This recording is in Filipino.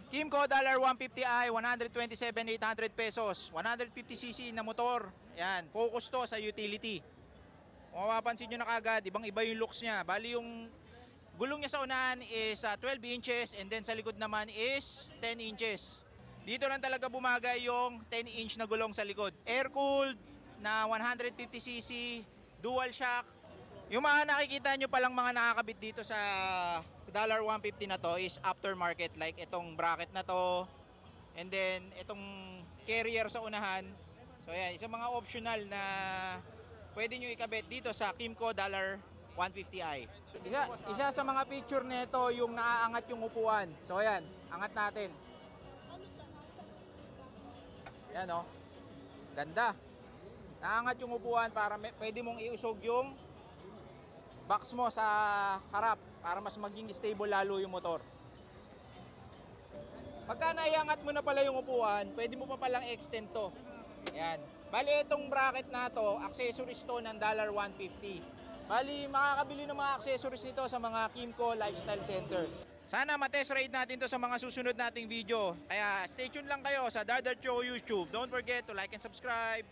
Kymco $150i, 127,800 pesos. 150cc na motor. Yan, focus to sa utility. Kung mapapansin nyo na kagad, ibang-iba yung looks niya. Bali yung gulong niya sa unahan is 12 inches and then sa likod naman is 10 inches. Dito lang talaga bumagay yung 10-inch na gulong sa likod. Air-cooled na 150cc, dual shock. Yung mga nakikita nyo palang mga nakakabit dito sa $150 na to is aftermarket, like itong bracket na to and then itong carrier sa unahan. So yan, isang mga optional na pwede nyo ikabit dito sa Kymco $150i. Isa sa mga picture nito yung naaangat yung upuan. So yan, angat natin. Yan o, ganda. Naangat yung upuan para pwede mong iusog yung box mo sa harap para mas maging stable lalo yung motor. Pagka naiangat mo na pala yung upuan, pwede mo pa palang extend to. Yan. Bali itong bracket na to, accessories to ng $150. Bali makakabili ng mga accessories nito sa mga Kymco Lifestyle Center. Sana matest ride natin to sa mga susunod nating video. Kaya stay tuned lang kayo sa Dardar Show YouTube. Don't forget to like and subscribe.